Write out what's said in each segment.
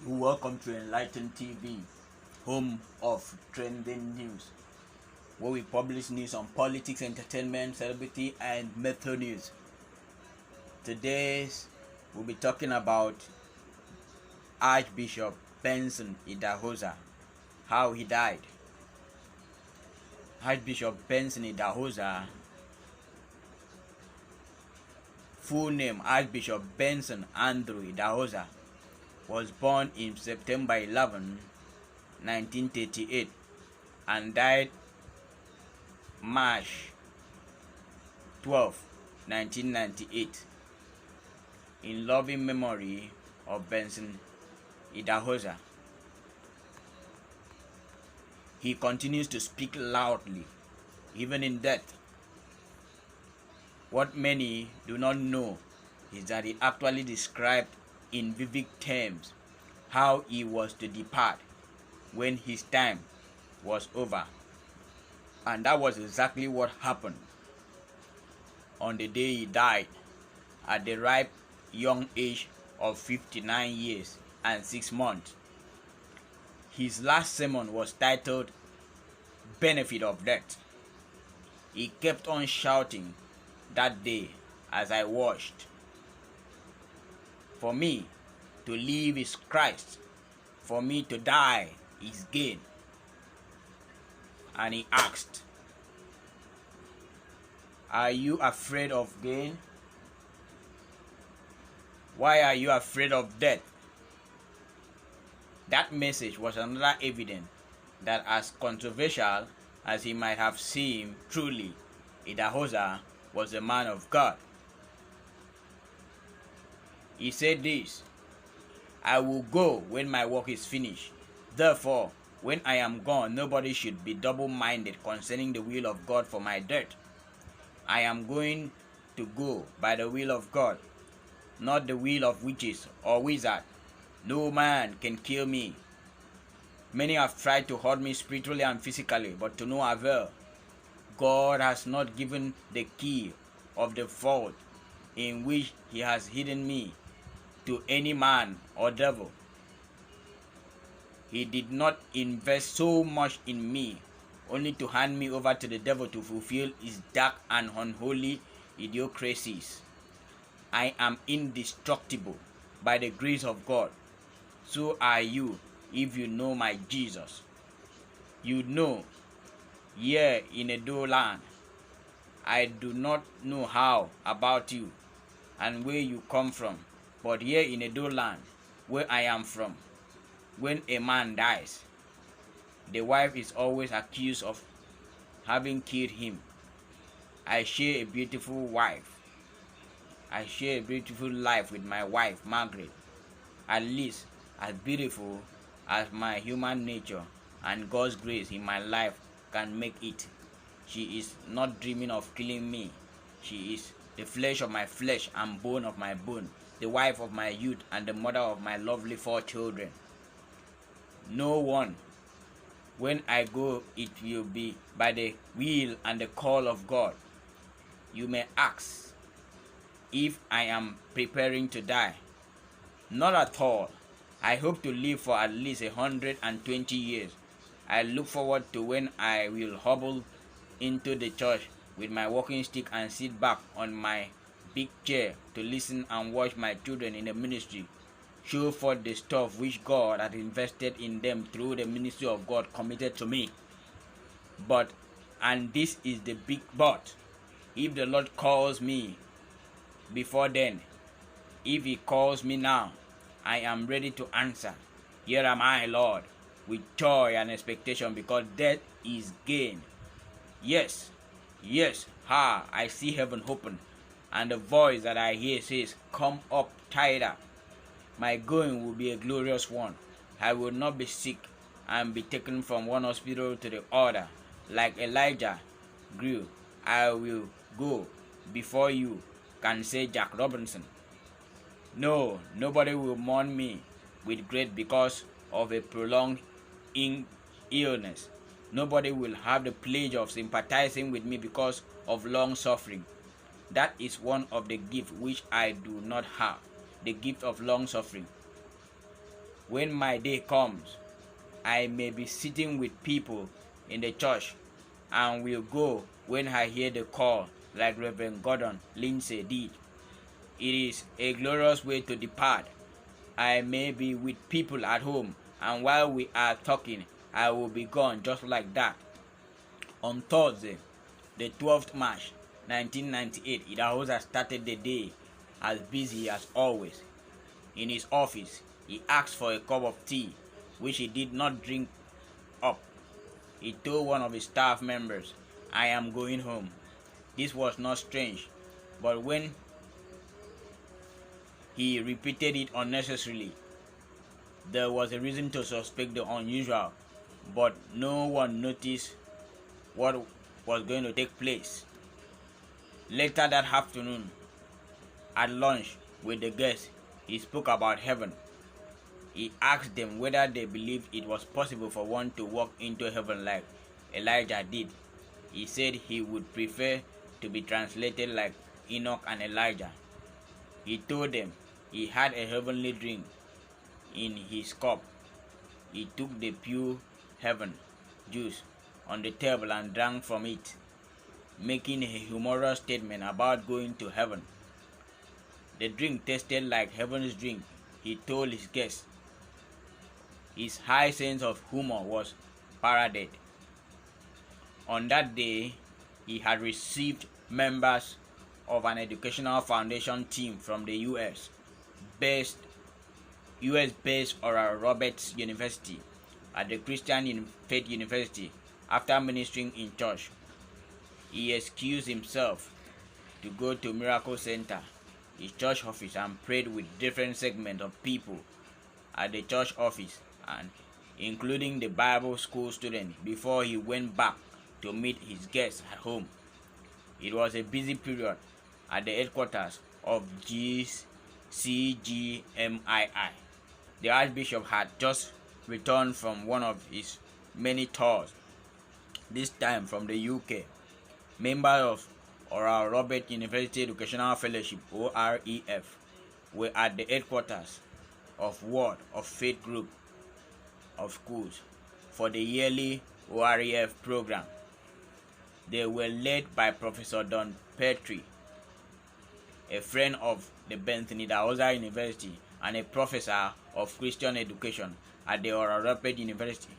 Welcome to Enlighten TV, home of trending news, where we publish news on politics, entertainment, celebrity, and metro news. Today, we'll be talking about Archbishop Benson Idahosa, how he died. Archbishop Benson Idahosa, full name Archbishop Benson Andrew Idahosa, was born in September 11, 1938 and died March 12, 1998 in loving memory of Benson Idahosa. He continues to speak loudly, even in death. What many do not know is that he actually described in vivid terms how he was to depart when his time was over. And that was exactly what happened on the day he died at the ripe young age of 59 years and 6 months. His last sermon was titled Benefit of Death. He kept on shouting that day as I watched, "For me to live is Christ, for me to die is gain." And he asked, "Are you afraid of gain? Why are you afraid of death?" That message was another evidence that, as controversial as he might have seemed, truly, Idahosa was a man of God. He said this, "I will go when my work is finished. Therefore, when I am gone, nobody should be double-minded concerning the will of God for my death. I am going to go by the will of God, not the will of witches or wizards. No man can kill me. Many have tried to hurt me spiritually and physically, but to no avail. God has not given the key of the vault in which he has hidden me to any man or devil. He did not invest so much in me only to hand me over to the devil to fulfill his dark and unholy idiocracies. I am indestructible by the grace of God. So are you if you know my Jesus. You know, here in Edo land, I do not know how about you and where you come from, but here in Edo land, where I am from, when a man dies, the wife is always accused of having killed him. I share a beautiful wife. I share a beautiful life with my wife, Margaret, at least as beautiful as my human nature and God's grace in my life can make it. She is not dreaming of killing me. She is the flesh of my flesh and bone of my bone, the wife of my youth and the mother of my lovely 4 children. No one. When I go, it will be by the will and the call of God. You may ask if I am preparing to die. Not at all. I hope to live for at least 120 years. I look forward to when I will hobble into the church with my walking stick and sit back on my big chair to listen and watch my children in the ministry show forth the stuff which God had invested in them through the ministry of God committed to me. But, and this is the big but, if the Lord calls me before then, if he calls me now, I am ready to answer, 'Here am I, Lord,' with joy and expectation, because death is gain. Yes, I see heaven open, and the voice that I hear says, 'Come up, tighter.' My going will be a glorious one. I will not be sick and be taken from one hospital to the other. Like Elijah grew, I will go before you," can say Jack Robinson. No, nobody will mourn me with grief because of a prolonged illness. Nobody will have the pleasure of sympathizing with me because of long suffering. That is one of the gifts which I do not have, the gift of long suffering. When my day comes, I may be sitting with people in the church and will go when I hear the call, like Reverend Gordon Lindsay did. It is a glorious way to depart. I may be with people at home, and while we are talking, I will be gone just like that. On Thursday, the 12th March 1998, Idahosa started the day as busy as always. In his office, he asked for a cup of tea, which he did not drink up. He told one of his staff members, "I am going home." This was not strange, but when he repeated it unnecessarily, there was a reason to suspect the unusual, but no one noticed what was going to take place. Later that afternoon, at lunch with the guests, he spoke about heaven. He asked them whether they believed it was possible for one to walk into heaven like Elijah did. He said he would prefer to be translated like Enoch and Elijah. He told them he had a heavenly drink in his cup. He took the pure heaven juice on the table and drank from it, making a humorous statement about going to heaven. The drink tasted like heaven's drink, he told his guests. His high sense of humor was paraded. On that day, he had received members of an educational foundation team from the US-based Oral Roberts University at the Christian Faith University. After ministering in church, he excused himself to go to Miracle Center, his church office, and prayed with different segments of people at the church office, and including the Bible school students, before he went back to meet his guests at home. It was a busy period at the headquarters of CGMII. The Archbishop had just returned from one of his many tours, this time from the UK. Members of Oral Roberts University Educational Fellowship (OREF) were at the headquarters of Word of Faith Group of Schools for the yearly OREF program. They were led by Professor Don Petrie, a friend of the Benson Idahosa University and a professor of Christian education at the Oral Roberts University.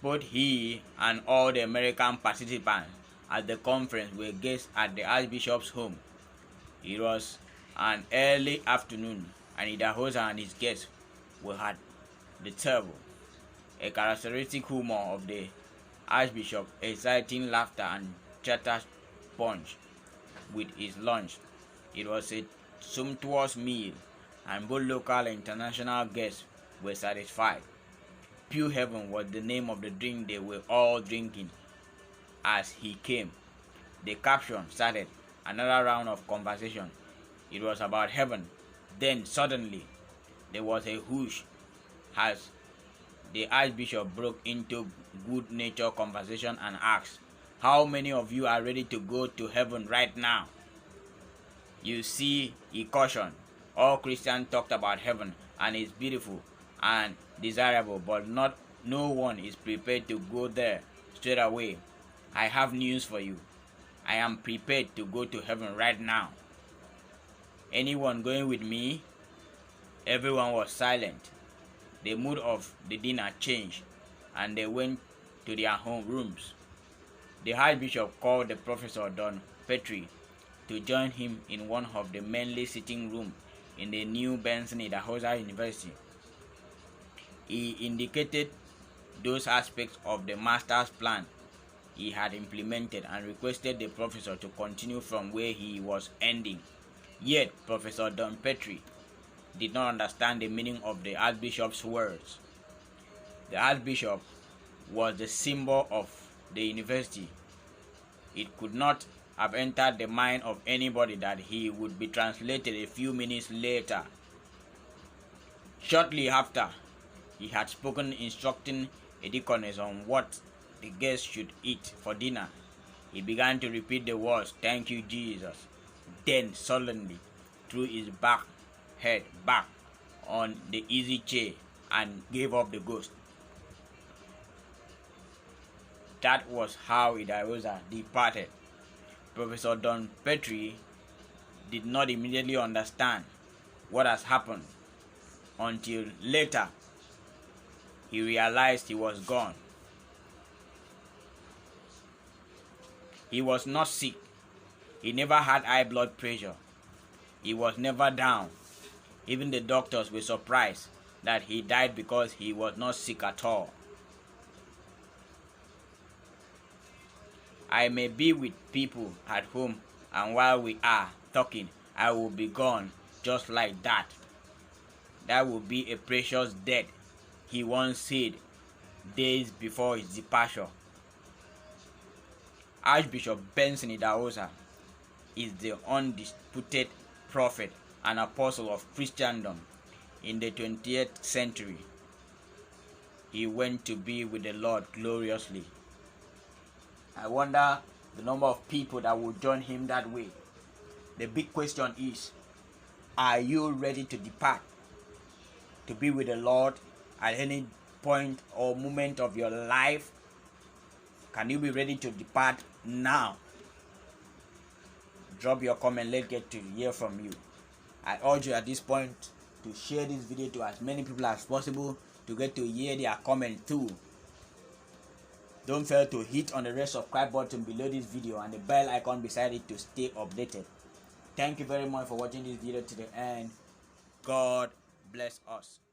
Both he and all the American participants at the conference were guests at the Archbishop's home. It was an early afternoon, and Idahosa and his guests were at the table. A characteristic humor of the Archbishop, exciting laughter and chatter punch with his lunch. It was a sumptuous meal, and both local and international guests were satisfied. Pure Heaven was the name of the drink they were all drinking as he came. The caption started another round of conversation. It was about heaven. Then suddenly there was a whoosh as the Archbishop broke into good-natured conversation and asked, "How many of you are ready to go to heaven right now?" You see, he cautioned, all Christians talked about heaven, and it's beautiful and desirable, but no one is prepared to go there straight away. I have news for you. I am prepared to go to heaven right now. Anyone going with me? Everyone was silent. The mood of the dinner changed, and they went to their home rooms. The Archbishop called the Professor Don Petrie to join him in one of the mainly sitting rooms in the new Benson Idahosa University. He indicated those aspects of the master's plan he had implemented and requested the professor to continue from where he was ending. Yet, Professor Don Petrie did not understand the meaning of the Archbishop's words. The Archbishop was the symbol of the university. It could not have entered the mind of anybody that he would be translated a few minutes later. Shortly after he had spoken instructing a deaconess on what the guests should eat for dinner, he began to repeat the words, "Thank you, Jesus." Then suddenly threw his head back on the easy chair and gave up the ghost. That was how Idahosa departed. Professor Don Petrie did not immediately understand what has happened until later he realized he was gone. He was not sick. He never had high blood pressure. He was never down. Even the doctors were surprised that he died because he was not sick at all. I may be with people at home, and while we are talking, I will be gone just like that. That will be a precious death, he once said days before his departure. Archbishop Benson Idahosa is the undisputed prophet and apostle of Christendom in the 20th century. He went to be with the Lord gloriously. I wonder the number of people that will join him that way. The big question is, are you ready to depart to be with the Lord at any point or moment of your life? Can you be ready to depart now? Drop your comment. Let's get to hear from you. I urge you at this point to share this video to as many people as possible to get to hear their comment too. Don't fail to hit on the red subscribe button below this video and the bell icon beside it to stay updated. Thank you very much for watching this video to the end. God bless us.